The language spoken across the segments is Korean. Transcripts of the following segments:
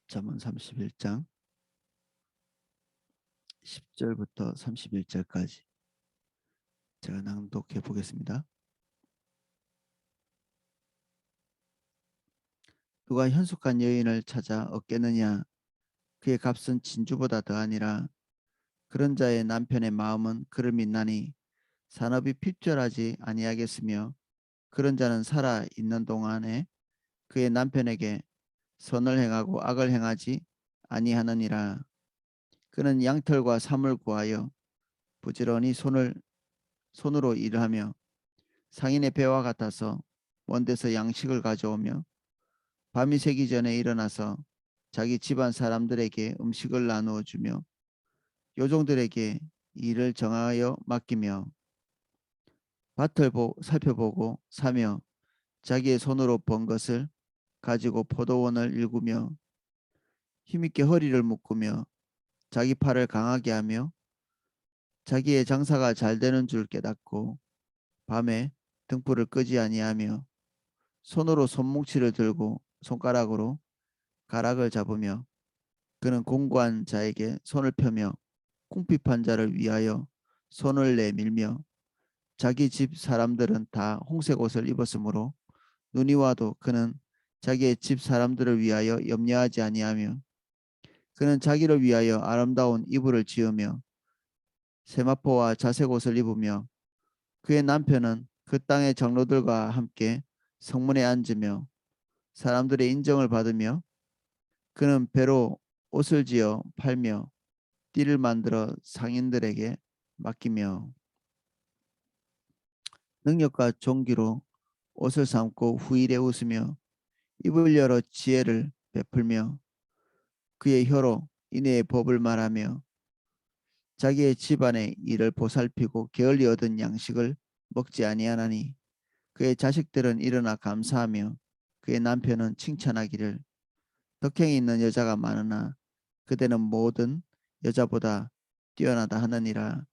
잠언 31장 10절부터 31절까지 제가 낭독해 보겠습니다. 누가 현숙한 여인을 찾아 얻겠느냐? 그의 값은 진주보다 더하니라. 그런 자의 남편의 마음은 그를 믿나니 산업이 필절하지 아니하겠으며, 그런 자는 살아 있는 동안에 그의 남편에게 선을 행하고 악을 행하지 아니하느니라. 그는 양털과 삼을 구하여 부지런히 손으로 일하며 상인의 배와 같아서 먼 데서 양식을 가져오며 밤이 새기 전에 일어나서 자기 집안 사람들에게 음식을 나누어 주며 요종들에게 일을 정하여 맡기며 밭을 살펴보고 사며 자기의 손으로 번 것을 가지고 포도원을 일구며 힘있게 허리를 묶으며 자기 팔을 강하게 하며 자기의 장사가 잘 되는 줄 깨닫고 밤에 등불을 끄지 아니하며 손으로 손뭉치를 들고 손가락으로 가락을 잡으며, 그는 공고한 자에게 손을 펴며 궁핍한 자를 위하여 손을 내밀며 자기 집 사람들은 다 홍색 옷을 입었으므로 눈이 와도 그는 자기의 집 사람들을 위하여 염려하지 아니하며, 그는 자기를 위하여 아름다운 이불을 지으며 세마포와 자색 옷을 입으며 그의 남편은 그 땅의 장로들과 함께 성문에 앉으며 사람들의 인정을 받으며, 그는 배로 옷을 지어 팔며 띠를 만들어 상인들에게 맡기며 능력과 존귀로 옷을 삼고 후일에 웃으며 입을 열어 지혜를 베풀며 그의 혀로 인애의 법을 말하며 자기의 집안의 일을 보살피고 게을리 얻은 양식을 먹지 아니하나니, 그의 자식들은 일어나 감사하며 그의 남편은 칭찬하기를 덕행이 있는 여자가 많으나 그대는 모든 여자보다 뛰어나다 하느니라.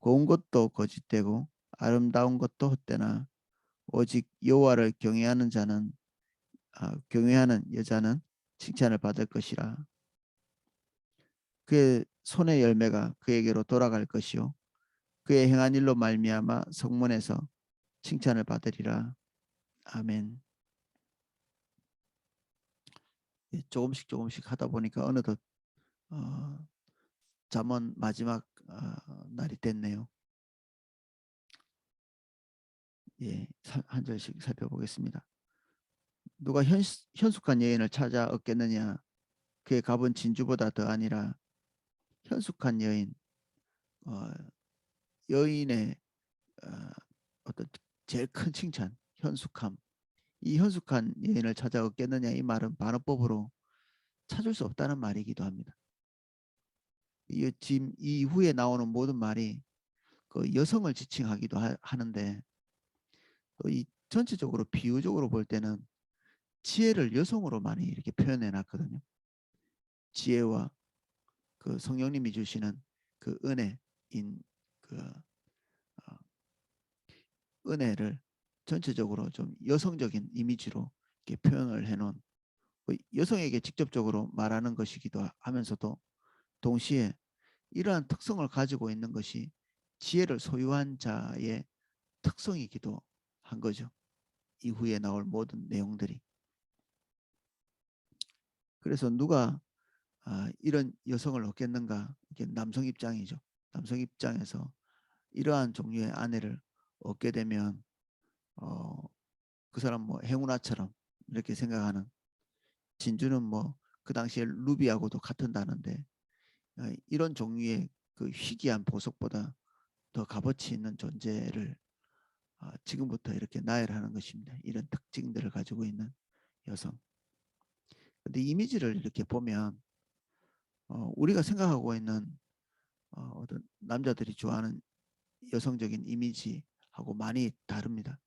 고운 것도 거짓되고 아름다운 것도 헛되나 오직 여호와를 경외하는 여자는 칭찬을 받을 것이라. 그의 손의 열매가 그에게로 돌아갈 것이요 그의 행한 일로 말미암아 성문에서 칭찬을 받으리라. 아멘. 조금씩 하다 보니까 어느덧 잠언 마지막 날이 됐네요. 예, 한 절씩 살펴보겠습니다. 누가 현숙한 여인을 찾아 얻겠느냐? 그의 값은 진주보다 더하니라. 현숙한 여인, 어, 여인의 어, 어떤 제일 큰 칭찬, 현숙함. 이 현숙한 여인을 찾아 얻겠느냐, 이 말은 반어법으로 찾을 수 없다는 말이기도 합니다. 지금 이후에 나오는 모든 말이 그 여성을 지칭하기도 하는데, 또 이 전체적으로 비유적으로 볼 때는 지혜를 여성으로 많이 이렇게 표현해 놨거든요. 지혜와 그 성령님이 주시는 그 은혜인 그 어, 은혜를 전체적으로 좀 여성적인 이미지로 이렇게 표현을 해놓은, 여성에게 직접적으로 말하는 것이기도 하면서도 동시에 이러한 특성을 가지고 있는 것이 지혜를 소유한 자의 특성이기도 한 거죠. 이후에 나올 모든 내용들이. 그래서 누가 이런 여성을 얻겠는가? 이게 남성 입장이죠. 남성 입장에서 이러한 종류의 아내를 얻게 되면 어, 그 사람 뭐 행운아처럼 이렇게 생각하는, 진주는 뭐 그 당시에 루비하고도 같은 단어인데 이런 종류의 그 희귀한 보석보다 더 값어치 있는 존재를 지금부터 이렇게 나열하는 것입니다. 이런 특징들을 가지고 있는 여성. 근데 이미지를 이렇게 보면 우리가 생각하고 있는 어떤 남자들이 좋아하는 여성적인 이미지하고 많이 다릅니다.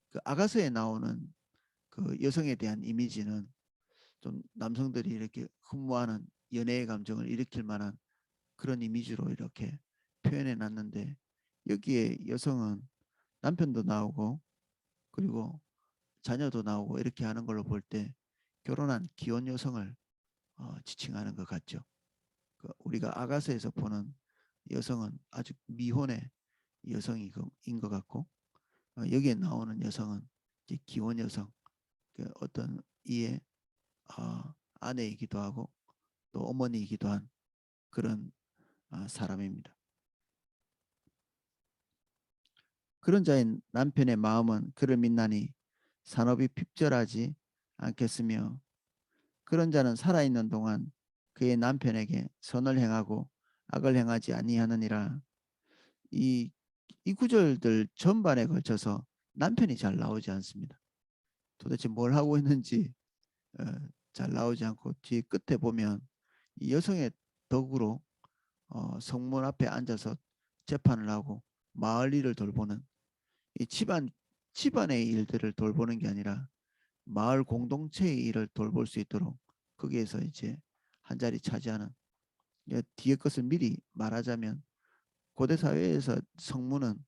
그 아가서에 나오는 그 여성에 대한 이미지는 좀 남성들이 이렇게 흠모하는 연애의 감정을 일으킬 만한 그런 이미지로 이렇게 표현해 놨는데, 여기에 여성은 남편도 나오고 그리고 자녀도 나오고 이렇게 하는 걸로 볼 때 결혼한 기혼 여성을 지칭하는 것 같죠. 우리가 아가서에서 보는 여성은 아주 미혼의 여성인 것 같고, 여기에 나오는 여성은 이제 기혼 여성, 어떤 이의 아내이기도 하고 또 어머니이기도 한 그런 사람입니다. 그런 자인 남편의 마음은 그를 믿나니 산업이 핍절하지 않겠으며, 그런 자는 살아있는 동안 그의 남편에게 선을 행하고 악을 행하지 아니하느니라. 이, 이 구절들 전반에 걸쳐서 남편이 잘 나오지 않습니다. 도대체 뭘 하고 있는지 어, 잘 나오지 않고, 뒤 끝에 보면 이 여성의 덕으로 성문 앞에 앉아서 재판을 하고 마을 일을 돌보는, 이 집안의 일들을 돌보는 게 아니라 마을 공동체의 일을 돌볼 수 있도록 거기에서 이제 한 자리 차지하는, 뒤에 것을 미리 말하자면 고대 사회에서 성문은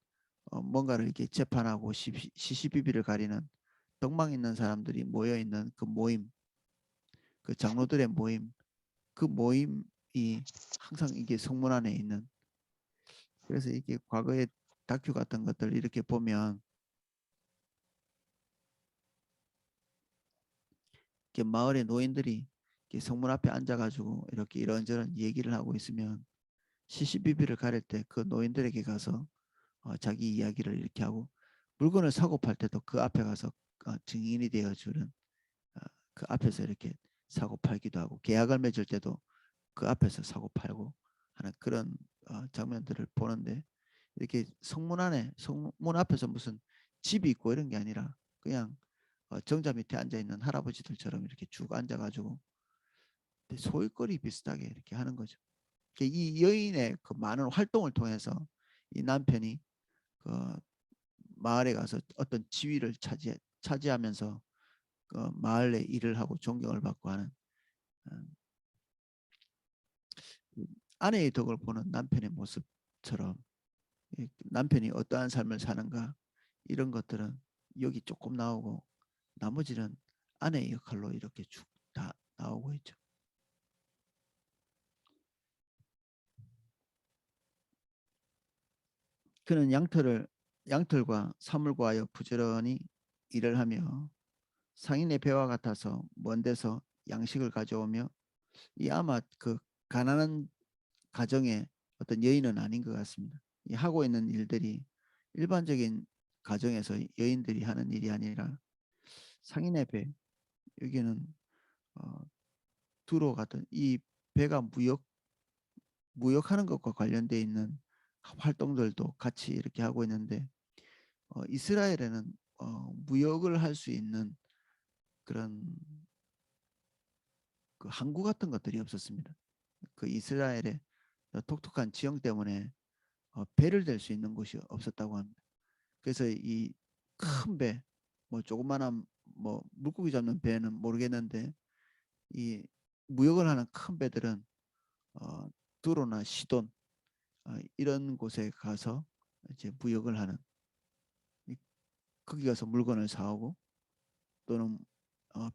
뭔가를 이렇게 재판하고 시시비비를 가리는 덕망 있는 사람들이 모여 있는 그 모임, 그 장로들의 모임, 그 모임이 항상 이게 성문 안에 있는. 그래서 이게 과거의 다큐 같은 것들 이렇게 보면 이렇게 마을의 노인들이 이렇게 성문 앞에 앉아가지고 이렇게 이런저런 얘기를 하고 있으면 시시비비를 가릴 때 그 노인들에게 가서 자기 이야기를 이렇게 하고, 물건을 사고 팔 때도 그 앞에 가서 증인이 되어주는, 그 앞에서 이렇게 사고 팔기도 하고, 계약을 맺을 때도 그 앞에서 사고 팔고 하는 그런 장면들을 보는데, 이렇게 성문 앞에서 무슨 집이 있고 이런 게 아니라 그냥 정자 밑에 앉아 있는 할아버지들처럼 이렇게 쭉 앉아가지고 소일거리 비슷하게 이렇게 하는 거죠. 이 여인의 그 많은 활동을 통해서 이 남편이 그 마을에 가서 어떤 지위를 차지하면서 그 마을의 일을 하고 존경을 받고 하는, 아내의 덕을 보는 남편의 모습처럼 남편이 어떠한 삶을 사는가, 이런 것들은 여기 조금 나오고 나머지는 아내의 역할로 이렇게 쭉 다 나오고 있죠. 그는 양털과 사물과 하여 부지런히 일을 하며 상인의 배와 같아서 먼 데서 양식을 가져오며, 이 아마 그 가난한 가정의 어떤 여인은 아닌 것 같습니다. 이 하고 있는 일들이 일반적인 가정에서 여인들이 하는 일이 아니라 상인의 배, 여기는 어, 두로 같은 이 배가 무역하는 것과 관련돼 있는 활동들도 같이 이렇게 하고 있는데, 이스라엘에는 무역을 할 수 있는 그런 그 항구 같은 것들이 없었습니다. 그 이스라엘의 독특한 지형 때문에 배를 댈 수 있는 곳이 없었다고 합니다. 그래서 이 큰 배, 뭐 조그마한 뭐 물고기 잡는 배는 모르겠는데, 이 무역을 하는 큰 배들은 두로나 시돈 이런 곳에 가서 이제 무역을 하는, 거기 가서 물건을 사오고 또는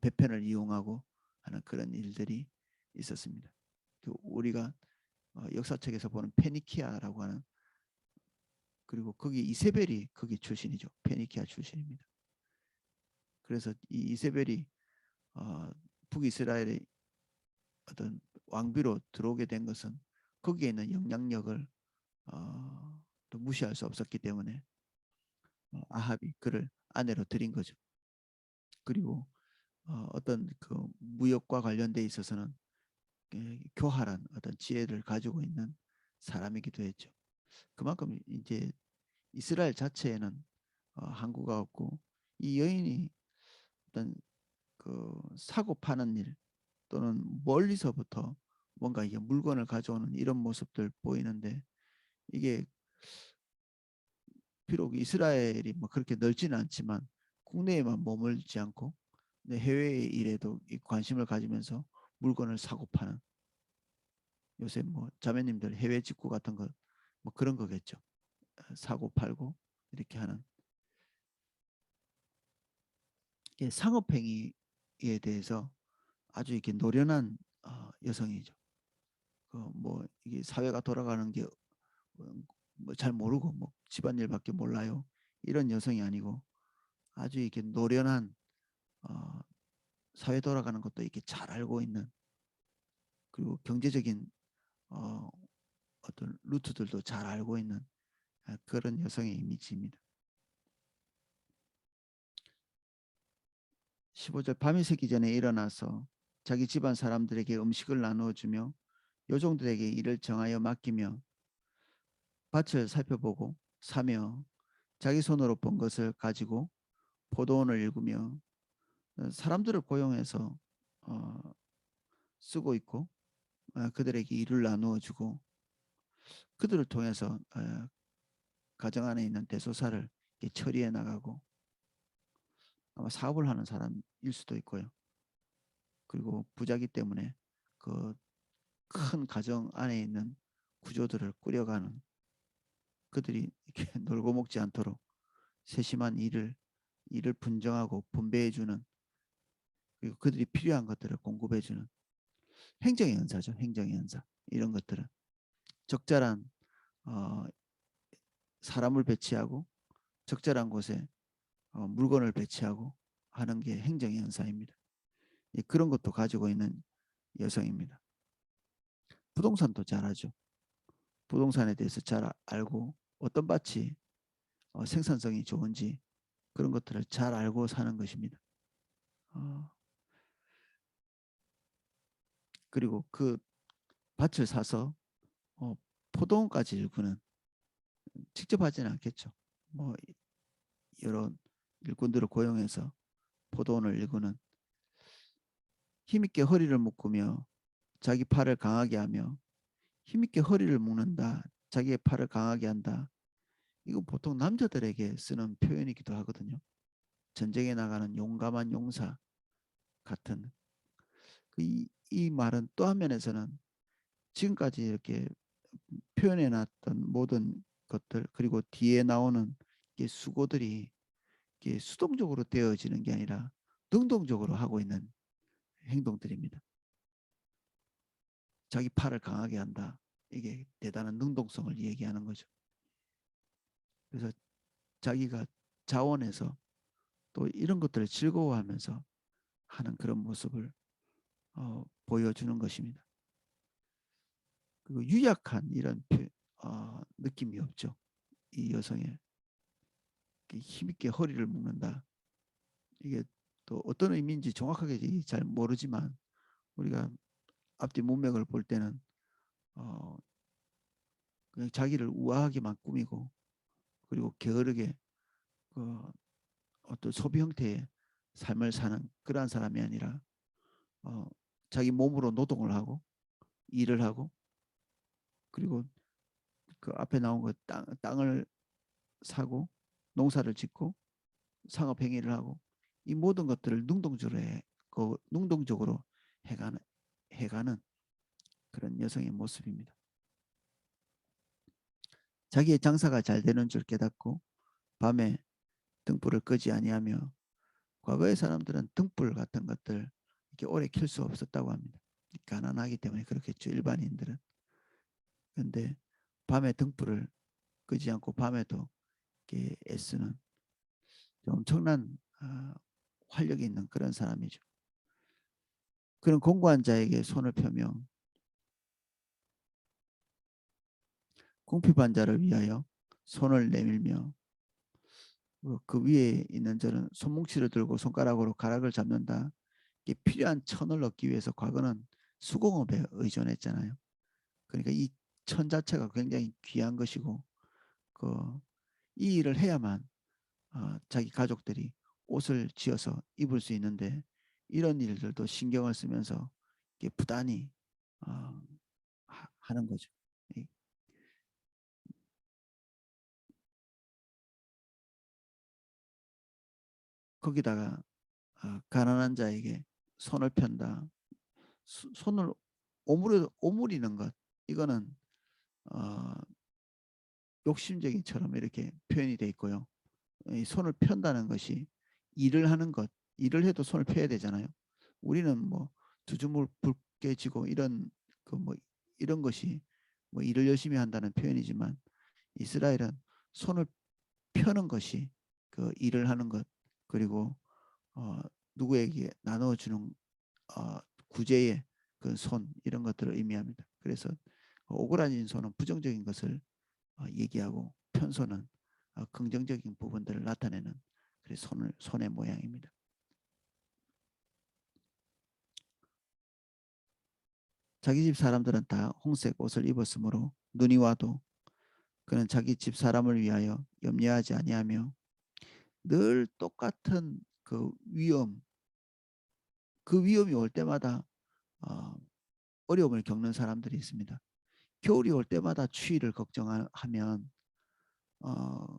배편을 이용하고 하는 그런 일들이 있었습니다. 우리가 역사책에서 보는 페니키아라고 하는, 그리고 거기 이세벨이 거기 출신이죠. 페니키아 출신입니다. 그래서 이 이세벨이 북이스라엘의 어떤 왕비로 들어오게 된 것은 거기에 있는 영향력을 또 무시할 수 없었기 때문에 아합이 그를 아내로 들인 거죠. 그리고 어떤 그 무역과 관련돼 있어서는 교활한 어떤 지혜를 가지고 있는 사람이기도 했죠. 그만큼 이제 이스라엘 자체에는 항구가 없고, 이 여인이 어떤 그 사고 파는 일 또는 멀리서부터 뭔가 이게 물건을 가져오는 이런 모습들 보이는데, 이게 비록 이스라엘이 뭐 그렇게 넓지는 않지만 국내에만 머물지 않고 해외 일에도 관심을 가지면서 물건을 사고 파는, 요새 뭐 자매님들 해외 직구 같은 거 뭐 그런 거겠죠. 사고 팔고 이렇게 하는 상업행위에 대해서 아주 이렇게 노련한 여성이죠. 뭐 이게 사회가 돌아가는 게 뭐 잘 모르고 뭐 집안일밖에 몰라요. 이런 여성이 아니고 아주 이렇게 노련한 어, 사회 돌아가는 것도 이렇게 잘 알고 있는, 그리고 경제적인 어, 어떤 루트들도 잘 알고 있는 그런 여성의 이미지입니다. 15절 밤이 새기 전에 일어나서 자기 집안 사람들에게 음식을 나누어 주며 요종들에게 일을 정하여 맡기며 밭을 살펴보고 사며 자기 손으로 번 것을 가지고 포도원을 일구며 사람들을 고용해서 쓰고 있고 그들에게 일을 나누어 주고 그들을 통해서 가정 안에 있는 대소사를 처리해 나가고, 아마 사업을 하는 사람일 수도 있고요. 그리고 부자기 때문에 그 큰 가정 안에 있는 구조들을 꾸려가는, 그들이 이렇게 놀고 먹지 않도록 세심한 일을 분정하고 분배해주는, 그리고 그들이 필요한 것들을 공급해주는 행정의 은사죠. 행정의 은사. 이런 것들은 적절한 어, 사람을 배치하고 적절한 곳에 물건을 배치하고 하는 게 행정의 은사입니다. 그런 것도 가지고 있는 여성입니다. 부동산도 잘하죠. 부동산에 대해서 잘 알고 어떤 밭이 생산성이 좋은지 그런 것들을 잘 알고 사는 것입니다. 그리고 그 밭을 사서 포도원까지 일구는, 직접 하지는 않겠죠. 뭐 여러 일꾼들을 고용해서 포도원을 일구는, 힘있게 허리를 묶으며 자기 팔을 강하게 하며, 힘있게 허리를 묶는다, 자기의 팔을 강하게 한다. 이거 보통 남자들에게 쓰는 표현이기도 하거든요. 전쟁에 나가는 용감한 용사 같은 이 말은 또 한면에서는 지금까지 이렇게 표현해 놨던 모든 것들, 그리고 뒤에 나오는 수고들이 수동적으로 되어지는 게 아니라 능동적으로 하고 있는 행동들입니다. 자기 팔을 강하게 한다. 이게 대단한 능동성을 얘기하는 거죠. 그래서 자기가 자원해서 또 이런 것들을 즐거워하면서 하는 그런 모습을 보여주는 것입니다. 그리고 유약한 이런 느낌이 없죠. 이 여성의 힘있게 허리를 묶는다. 이게 또 어떤 의미인지 정확하게 잘 모르지만 우리가 앞뒤 문맥을 볼 때는 그냥 자기를 우아하게만 꾸미고, 그리고 게으르게 어떤 소비 형태의 삶을 사는 그러한 사람이 아니라 자기 몸으로 노동을 하고 일을 하고, 그리고 그 앞에 나온 거 땅을 사고 농사를 짓고 상업 행위를 하고, 이 모든 것들을 능동적으로 해가는 그런 여성의 모습입니다. 자기의 장사가 잘 되는 줄 깨닫고 밤에 등불을 끄지 아니하며, 과거의 사람들은 등불 같은 것들 이렇게 오래 켤 수 없었다고 합니다. 가난하기 때문에 그렇겠죠, 일반인들은. 그런데 밤에 등불을 끄지 않고 밤에도 이렇게 애쓰는 엄청난 활력이 있는 그런 사람이죠. 그런 공고한 자에게 손을 펴며 궁핍한 자를 위하여 손을 내밀며, 그 위에 있는 자는 손뭉치를 들고 손가락으로 가락을 잡는다. 이게 필요한 천을 얻기 위해서 과거는 수공업에 의존했잖아요. 그러니까 이 천 자체가 굉장히 귀한 것이고 이 일을 해야만 자기 가족들이 옷을 지어서 입을 수 있는데, 이런 일들도 신경을 쓰면서 부단히 하는 거죠. 거기다가 가난한 자에게 손을 편다. 손을 오므리는 것, 이거는 욕심쟁이처럼 이렇게 표현이 돼 있고요. 이 손을 편다는 것이 일을 하는 것, 일을 해도 손을 펴야 되잖아요. 우리는 뭐 두 주물 깨지고 이런 그 뭐 이런 것이 뭐 일을 열심히 한다는 표현이지만 이스라엘은 손을 펴는 것이 그 일을 하는 것 그리고 어, 누구에게 나눠주는 어, 구제의 그 손 이런 것들을 의미합니다. 그래서 오그라진 손은 부정적인 것을 얘기하고 편손은 긍정적인 부분들을 나타내는 그래서 손의 모양입니다. 자기 집 사람들은 다 홍색 옷을 입었으므로 눈이 와도 그는 자기 집 사람을 위하여 염려하지 아니하며 늘 똑같은 그 위험, 그 위험이 올 때마다 어, 어려움을 겪는 사람들이 있습니다. 겨울이 올 때마다 추위를 걱정하면 어,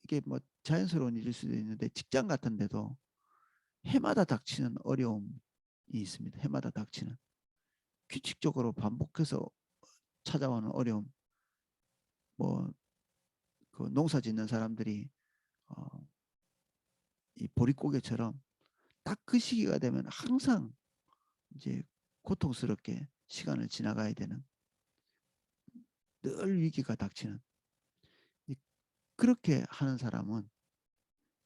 이게 뭐 자연스러운 일일 수도 있는데 직장 같은 데도 해마다 닥치는 어려움이 있습니다. 해마다 닥치는 규칙적으로 반복해서 찾아오는 어려움. 뭐 그 농사 짓는 사람들이 어, 이 보릿고개처럼 딱 그 시기가 되면 항상 이제 고통스럽게 시간을 지나가야 되는 늘 위기가 닥치는 그렇게 하는 사람은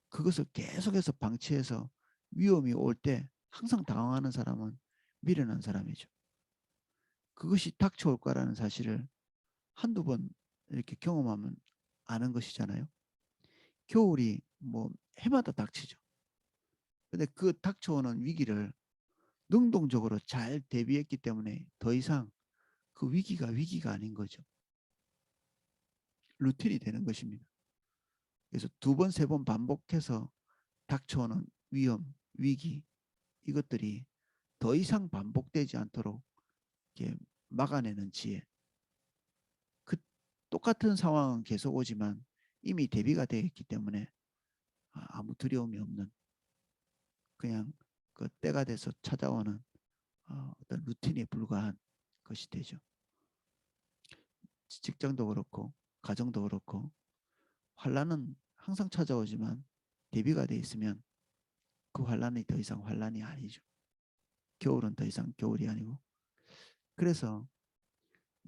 그것을 계속해서 방치해서 위험이 올 때 항상 당황하는 사람은 미련한 사람이죠. 그것이 닥쳐올 거라는 사실을 한두 번 이렇게 경험하면 아는 것이잖아요. 겨울이 뭐 해마다 닥치죠. 근데 그 닥쳐오는 위기를 능동적으로 잘 대비했기 때문에 더 이상 그 위기가 아닌 거죠. 루틴이 되는 것입니다. 그래서 두 번, 세 번 반복해서 닥쳐오는 위험, 위기 이것들이 더 이상 반복되지 않도록 이렇게 막아내는 지혜. 그 똑같은 상황은 계속 오지만 이미 대비가 되어 있기 때문에 아무 두려움이 없는 그냥 그 때가 돼서 찾아오는 어떤 루틴에 불과한 것이 되죠. 직장도 그렇고 가정도 그렇고 환란은 항상 찾아오지만 대비가 돼 있으면 그 환란이 더 이상 환란이 아니죠. 겨울은 더 이상 겨울이 아니고 그래서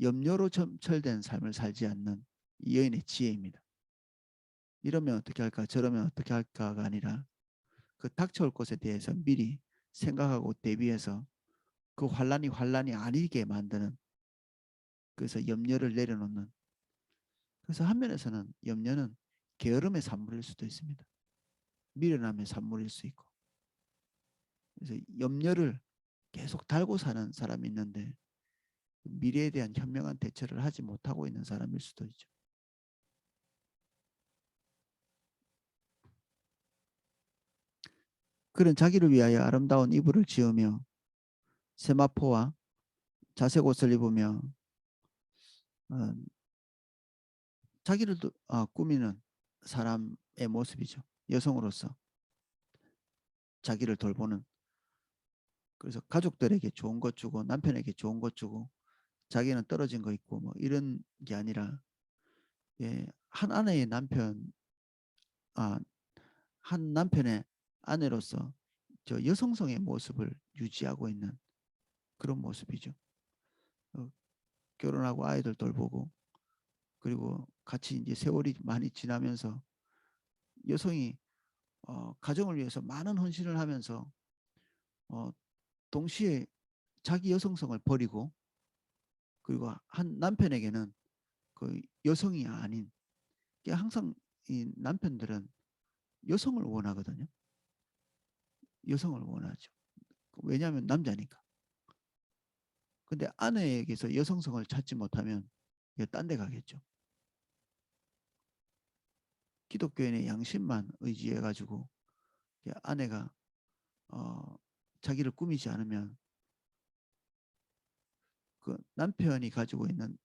염려로 점철된 삶을 살지 않는 이 여인의 지혜입니다. 이러면 어떻게 할까 저러면 어떻게 할까가 아니라 그 닥쳐올 것에 대해서 미리 생각하고 대비해서 그 환란이 아니게 만드는 그래서 염려를 내려놓는 그래서 한면에서는 염려는 게으름의 산물일 수도 있습니다. 미련함의 산물일 수 있고 그래서 염려를 계속 달고 사는 사람이 있는데 미래에 대한 현명한 대처를 하지 못하고 있는 사람일 수도 있죠. 그는 자기를 위하여 아름다운 이불을 지으며 세마포와 자색 옷을 입으며 어, 자기를 꾸미는 사람의 모습이죠. 여성으로서 자기를 돌보는 그래서 가족들에게 좋은 것 주고 남편에게 좋은 것 주고 자기는 떨어진 거 있고 뭐 이런 게 아니라 예, 한 아내의 남편 아, 한 남편의 아내로서 저 여성성의 모습을 유지하고 있는 그런 모습이죠. 어, 결혼하고 아이들 돌보고 그리고 같이 이제 세월이 많이 지나면서 여성이 가정을 위해서 많은 헌신을 하면서 어, 동시에 자기 여성성을 버리고 그리고 한 남편에게는 그 여성이 아닌 항상 이 남편들은 여성을 원하거든요. 여성을 원하죠. 왜냐하면 남자니까. 근데 아내에게서 여성성을 찾지 못하면 딴 데 가겠죠. 기독교인의 양심만 의지해가지고 아내가 어, 자기를 꾸미지 않으면 그 남편이 가지고 있는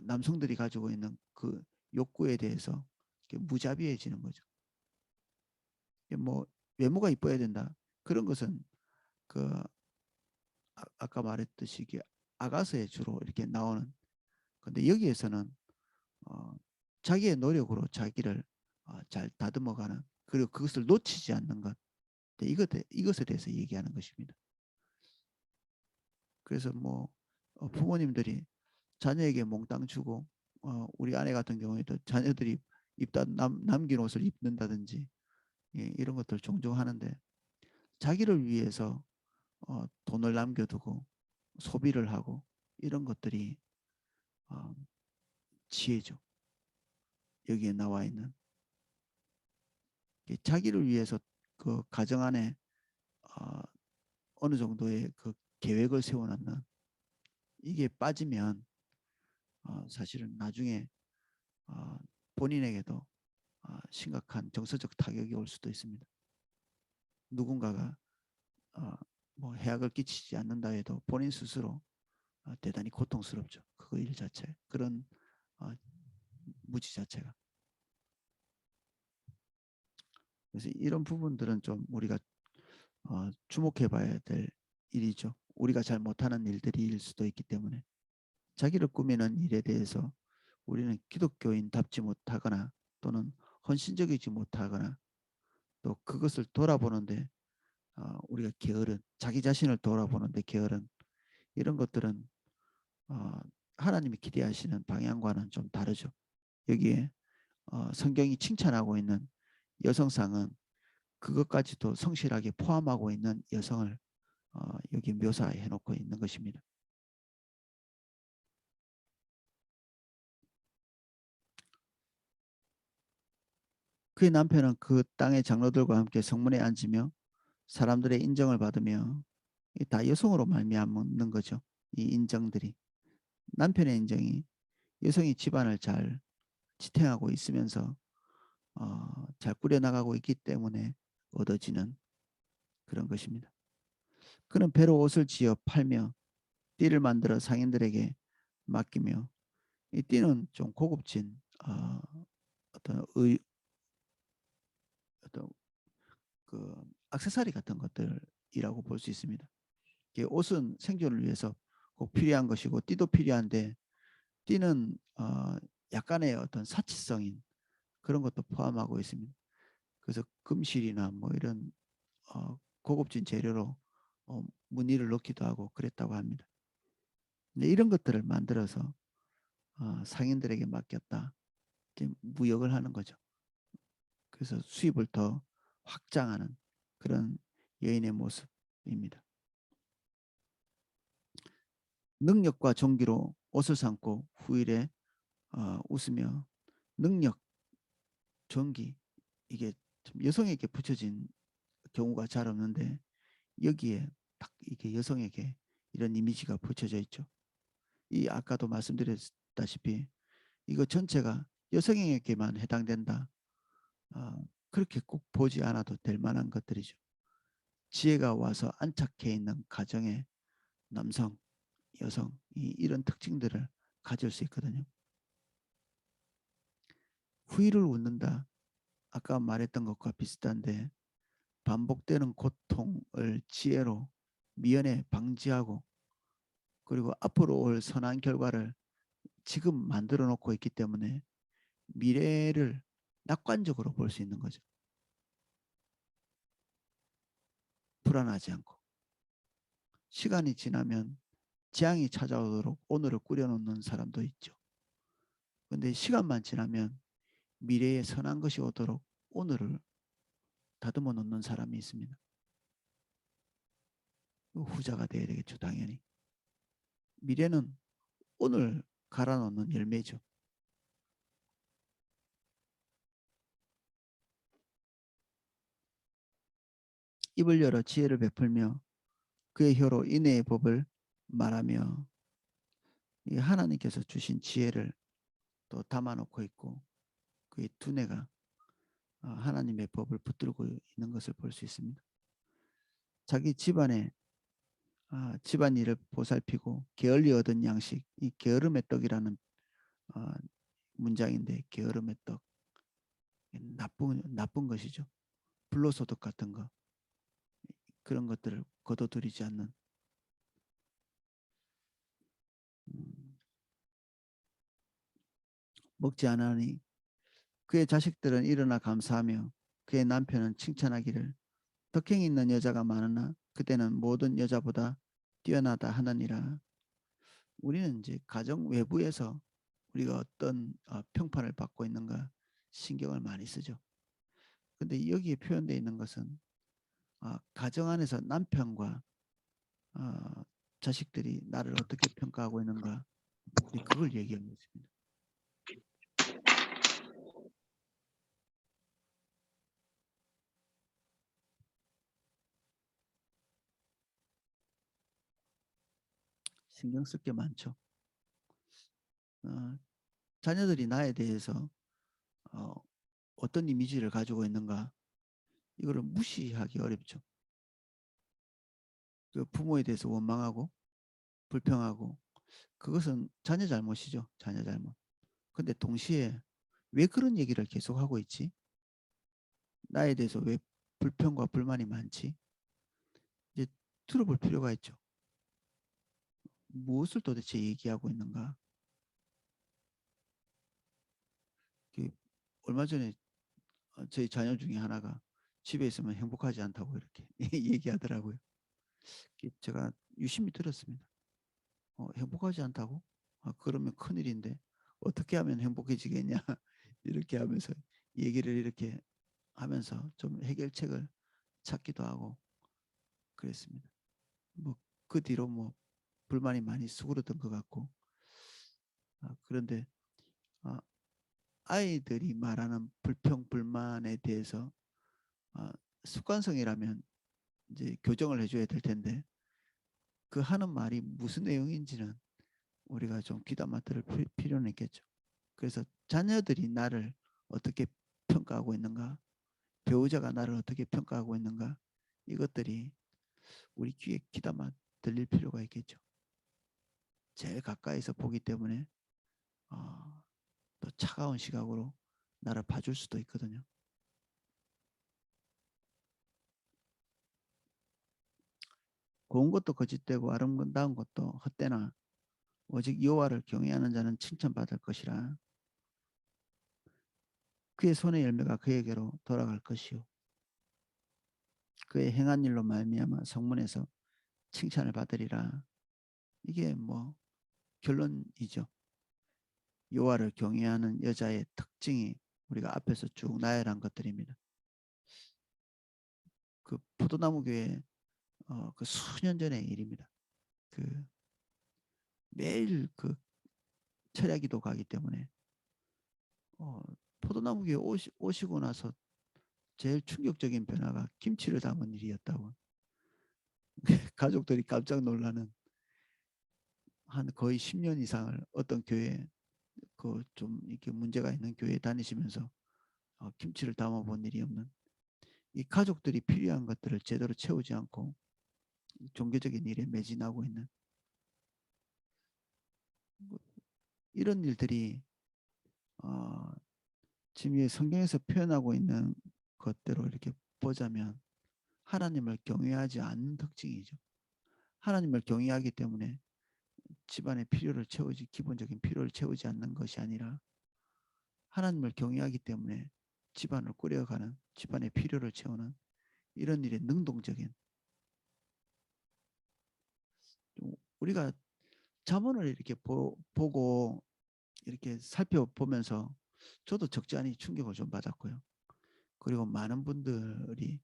남성들이 가지고 있는 그 욕구에 대해서 무자비해지는 거죠. 뭐 외모가 이뻐야 된다. 그런 것은 그 아까 말했듯이 이게 아가서에 주로 이렇게 나오는. 근데 여기에서는 어, 자기의 노력으로 자기를 잘 다듬어가는 그리고 그것을 놓치지 않는 것. 이것에 대해서 얘기하는 것입니다. 그래서 뭐 부모님들이 자녀에게 몽땅 주고 우리 아내 같은 경우에도 자녀들이 입다 남긴 옷을 입는다든지 예, 이런 것들 종종 하는데 자기를 위해서 돈을 남겨두고 소비를 하고 이런 것들이 어, 지혜죠. 여기에 나와 있는 자기를 위해서 그 가정 안에 어, 어느 정도의 그 계획을 세워놨는 이게 빠지면 사실은 나중에 어, 본인에게도 심각한 정서적 타격이 올 수도 있습니다. 누군가가 어, 뭐 해악을 끼치지 않는다 해도 본인 스스로 대단히 고통스럽죠. 그 일 자체 그런 어, 무지 자체가. 그래서 이런 부분들은 좀 우리가 주목해 봐야 될 일이죠. 우리가 잘 못하는 일들일 수도 있기 때문에 자기를 꾸미는 일에 대해서 우리는 기독교인답지 못하거나 또는 헌신적이지 못하거나 또 그것을 돌아보는데 우리가 게으른 자기 자신을 돌아보는데 게으른 이런 것들은 어, 하나님이 기대하시는 방향과는 좀 다르죠. 여기에 성경이 칭찬하고 있는 여성상은 그것까지도 성실하게 포함하고 있는 여성을 여기 묘사해 놓고 있는 것입니다. 그의 남편은 그 땅의 장로들과 함께 성문에 앉으며 사람들의 인정을 받으며 다 여성으로 말미암는 거죠. 이 인정들이 남편의 인정이 여성이 집안을 잘 지탱하고 있으면서 잘 꾸려나가고 있기 때문에 얻어지는 그런 것입니다. 그는 배로 옷을 지어 팔며 띠를 만들어 상인들에게 맡기며 이 띠는 좀 고급진 어떤 어떤 그 액세서리 같은 것들이라고 볼 수 있습니다. 옷은 생존을 위해서 꼭 필요한 것이고 띠도 필요한데 띠는 약간의 어떤 사치성인 그런 것도 포함하고 있습니다. 그래서 금실이나 뭐 이런 고급진 재료로 무늬를 넣기도 하고 그랬다고 합니다. 이런 것들을 만들어서 상인들에게 맡겼다. 무역을 하는 거죠. 그래서 수입을 더 확장하는 그런 여인의 모습입니다. 능력과 종기로 옷을 삼고 후일에 웃으며 능력, 종기 이게 좀 여성에게 붙여진 경우가 잘 없는데 여기에 딱 이게 여성에게 이런 이미지가 붙여져 있죠. 이 아까도 말씀드렸다시피 이거 전체가 여성에게만 해당된다. 그렇게 꼭 보지 않아도 될 만한 것들이죠. 지혜가 와서 안착해 있는 가정의 남성, 여성 이런 특징들을 가질 수 있거든요. 후일을 웃는다. 아까 말했던 것과 비슷한데 반복되는 고통을 지혜로 미연에 방지하고 그리고 앞으로 올 선한 결과를 지금 만들어 놓고 있기 때문에 미래를 낙관적으로 볼 수 있는 거죠. 불안하지 않고 시간이 지나면 재앙이 찾아오도록 오늘을 꾸려놓는 사람도 있죠. 그런데 시간만 지나면 미래에 선한 것이 오도록 오늘을 다듬어 놓는 사람이 있습니다. 후자가 돼야 되겠죠, 당연히. 미래는 오늘 갈아놓는 열매죠. 입을 열어 지혜를 베풀며 그의 혀로 인애의 법을 말하며 하나님께서 주신 지혜를 또 담아놓고 있고 그의 두뇌가 하나님의 법을 붙들고 있는 것을 볼 수 있습니다. 자기 집안에 집안일을 보살피고 게을리 얻은 양식 이 게으름의 떡이라는 어, 문장인데 게으름의 떡 나쁜 것이죠. 불로소득 같은 거 그런 것들을 거둬들이지 않는 음, 먹지 않으니 그의 자식들은 일어나 감사하며 그의 남편은 칭찬하기를 덕행 있는 여자가 많으나 그때는 모든 여자보다 뛰어나다 하느니라. 우리는 이제 가정 외부에서 우리가 어떤 평판을 받고 있는가 신경을 많이 쓰죠. 근데 여기에 표현되어 있는 것은 가정 안에서 남편과 어, 자식들이 나를 어떻게 평가하고 있는가, 그걸 얘기하고 있습니다. 신경 쓸 게 많죠. 어, 자녀들이 나에 대해서 어, 어떤 이미지를 가지고 있는가, 이거를 무시하기 어렵죠. 그 부모에 대해서 원망하고 불평하고, 그것은 자녀 잘못이죠. 자녀 잘못. 근데 동시에 왜 그런 얘기를 계속 하고 있지? 나에 대해서 왜 불평과 불만이 많지? 이제 들어볼 필요가 있죠. 무엇을 도대체 얘기하고 있는가? 얼마 전에 저희 자녀 중에 하나가 집에 있으면 행복하지 않다고 이렇게 얘기하더라고요. 제가 유심히 들었습니다. 행복하지 않다고? 그러면 큰일인데 어떻게 하면 행복해지겠냐? 이렇게 하면서 얘기를 이렇게 하면서 좀 해결책을 찾기도 하고 그랬습니다. 뭐 그 뒤로 뭐 불만이 많이 수그러든 것 같고, 그런데 아, 아이들이 말하는 불평 불만에 대해서 습관성이라면 이제 교정을 해줘야 될 텐데, 그 하는 말이 무슨 내용인지는 우리가 좀 귀담아 들을 필요는 있겠죠. 그래서 자녀들이 나를 어떻게 평가하고 있는가, 배우자가 나를 어떻게 평가하고 있는가, 이것들이 우리 귀에 귀담아 들릴 필요가 있겠죠. 제일 가까이서 보기 때문에 또 차가운 시각으로 나를 봐줄 수도 있거든요. 고운 것도 거짓되고 아름다운 것도 헛되나 오직 여호와를 경외하는 자는 칭찬받을 것이라. 그의 손의 열매가 그에게로 돌아갈 것이요 그의 행한 일로 말미암아 성문에서 칭찬을 받으리라. 이게 뭐 결론이죠. 여호와를 경외하는 여자의 특징이 우리가 앞에서 쭉 나열한 것들입니다. 그 포도나무 교회 그 수년 전의 일입니다. 그 매일 그 철야기도 가기 때문에 포도나무 교회 오시고 나서 제일 충격적인 변화가 김치를 담은 일이었다고. 가족들이 깜짝 놀라는, 한 거의 10년 이상을 어떤 교회 그 좀 이렇게 문제가 있는 교회에 다니시면서 김치를 담아 본 일이 없는, 이 가족들이 필요한 것들을 제대로 채우지 않고 종교적인 일에 매진하고 있는 뭐 이런 일들이 어, 지금 성경에서 표현하고 있는 것대로 이렇게 보자면 하나님을 경외하지 않는 특징이죠. 하나님을 경외하기 때문에 집안의 필요를 채우지, 기본적인 필요를 채우지 않는 것이 아니라 하나님을 경외하기 때문에 집안을 꾸려가는, 집안의 필요를 채우는 이런 일에 능동적인, 우리가 잠언을 이렇게 보고 이렇게 살펴보면서 저도 적지 않은 충격을 좀 받았고요. 그리고 많은 분들이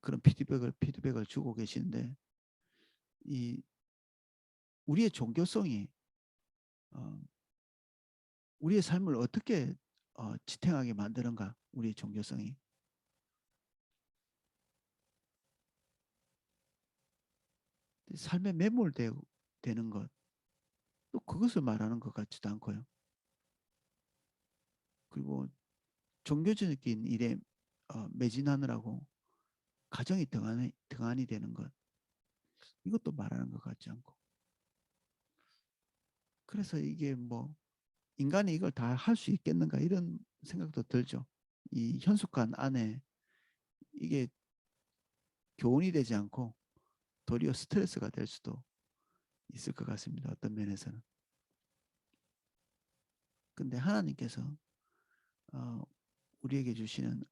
그런 피드백을 주고 계시는데, 이 우리의 종교성이 어, 우리의 삶을 어떻게 지탱하게 만드는가, 우리의 종교성이 삶에 매몰되는 것, 또 그것을 말하는 것 같지도 않고요. 그리고 종교적인 일에 매진하느라고 가정이 등한이 되는 것, 이것도 말하는 것 같지 않고. 그래서 이게 뭐 인간이 이걸 다 할 수 있겠는가 이런 생각도 들죠. 이 현숙한 안에 이게 교훈이 되지 않고 도리어 스트레스가 될 수도 있을 것 같습니다. 어떤 면에서는. 근데 하나님께서 어, 우리에게 주시는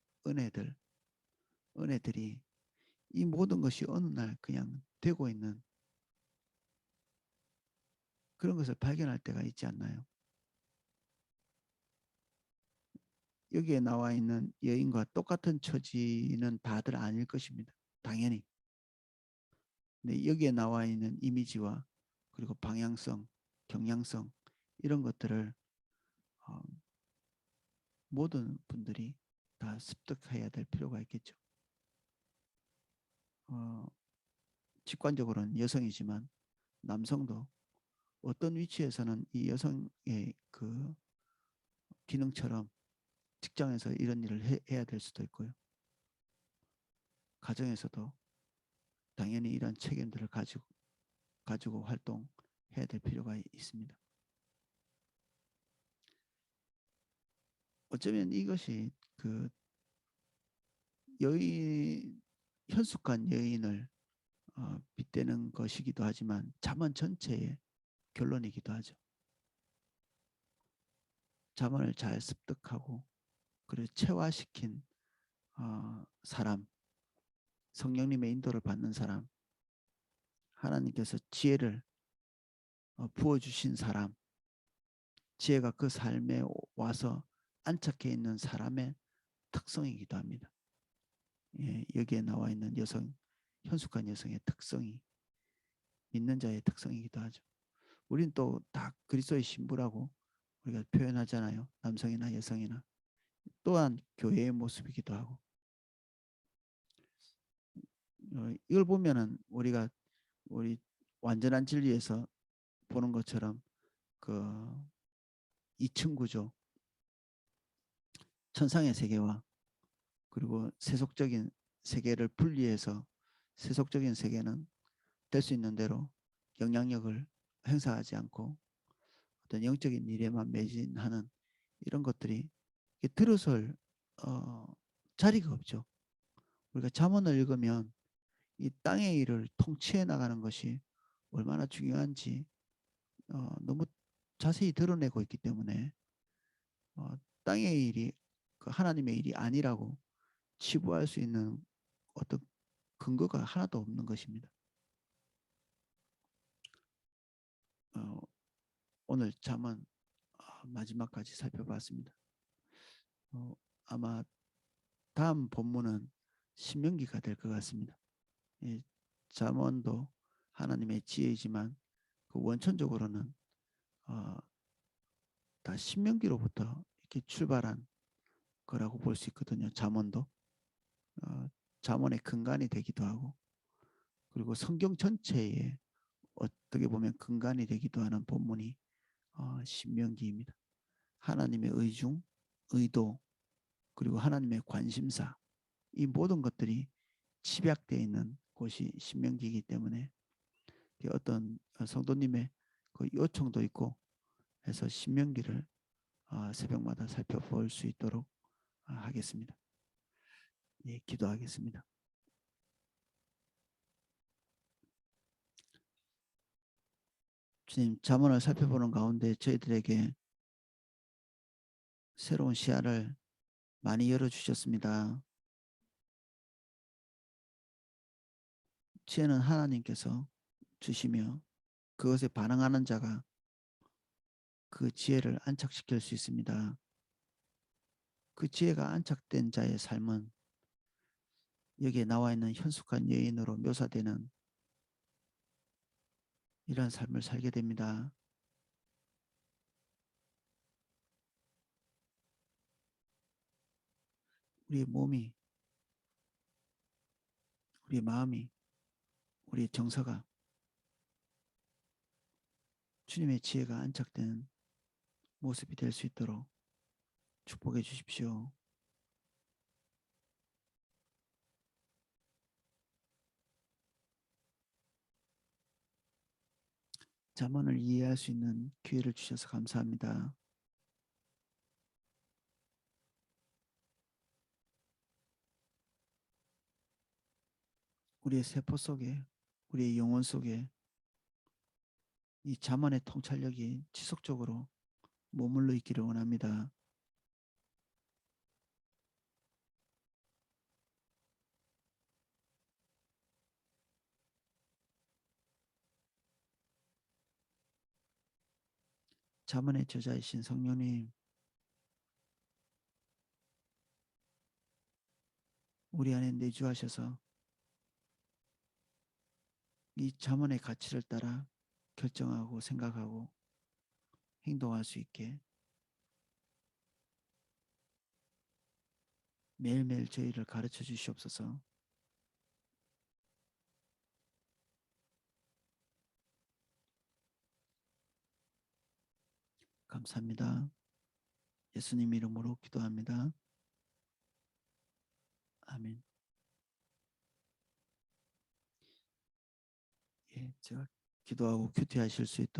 은혜들이 이 모든 것이 어느 날 그냥 되고 있는 그런 것을 발견할 때가 있지 않나요? 여기에 나와 있는 여인과 똑같은 처지는 다들 아닐 것입니다. 당연히. 근데 여기에 나와 있는 이미지와 그리고 방향성, 경향성 이런 것들을 어, 모든 분들이 다 습득해야 될 필요가 있겠죠. 어, 직관적으로는 여성이지만 남성도 어떤 위치에서는 이 여성의 그 기능처럼 직장에서 이런 일을 해야 될 수도 있고요. 가정에서도 당연히 이런 책임들을 가지고 활동해야 될 필요가 있습니다. 어쩌면 이것이 그 여인 현숙한 여인을 빗대는 것이기도 하지만 잠언 전체의 결론이기도 하죠. 잠언을 잘 습득하고 그리고 체화시킨 사람, 성령님의 인도를 받는 사람, 하나님께서 지혜를 부어주신 사람, 지혜가 그 삶에 와서 안착해 있는 사람의 특성이기도 합니다. 예, 여기에 나와 있는 여성, 현숙한 여성의 특성이 믿는 자의 특성이기도 하죠. 우리는 또 다 그리스도의 신부라고 우리가 표현하잖아요. 남성이나 여성이나. 또한 교회의 모습이기도 하고. 이걸 보면은 우리 완전한 진리에서 보는 것처럼 그 이층 구조, 천상의 세계와 그리고 세속적인 세계를 분리해서 세속적인 세계는 될 수 있는 대로 영향력을 행사하지 않고 어떤 영적인 일에만 매진하는 이런 것들이 들어설 자리가 없죠. 우리가 잠언을 읽으면 이 땅의 일을 통치해 나가는 것이 얼마나 중요한지 너무 자세히 드러내고 있기 때문에 땅의 일이 그 하나님의 일이 아니라고 치부할 수 있는 어떤 근거가 하나도 없는 것입니다. 오늘 잠언 마지막까지 살펴봤습니다. 아마 다음 본문은 신명기가 될 것 같습니다. 예, 잠언도 하나님의 지혜이지만 그 원천적으로는 다 신명기로부터 이렇게 출발한 거라고 볼 수 있거든요. 잠언도 잠언의 근간이 되기도 하고 그리고 성경 전체에 어떻게 보면 근간이 되기도 하는 본문이 신명기입니다. 하나님의 의중, 의도 그리고 하나님의 관심사 이 모든 것들이 집약되어 있는 곳이 신명기이기 때문에 어떤 성도님의 그 요청도 있고 해서 신명기를 새벽마다 살펴볼 수 있도록 하겠습니다. 예, 기도하겠습니다. 주님, 잠언을 살펴보는 가운데 저희들에게 새로운 시야를 많이 열어주셨습니다. 지혜는 하나님께서 주시며 그것에 반응하는 자가 그 지혜를 안착시킬 수 있습니다. 그 지혜가 안착된 자의 삶은 여기에 나와 있는 현숙한 여인으로 묘사되는 이러한 삶을 살게 됩니다. 우리의 몸이, 우리의 마음이, 우리의 정서가 주님의 지혜가 안착된 모습이 될 수 있도록 축복해 주십시오. 잠언을 이해할 수 있는 기회를 주셔서 감사합니다. 우리의 세포 속에, 우리의 영혼 속에 이 잠언의 통찰력이 지속적으로 머물러 있기를 원합니다. 잠언의 저자이신 성령님, 우리 안에 내주하셔서 이 잠언의 가치를 따라 결정하고 생각하고 행동할 수 있게 매일매일 저희를 가르쳐 주시옵소서. 감사합니다. 예수님 이름으로 기도합니다. 아멘. 예, 제가 기도하고 큐티하실 수 있도록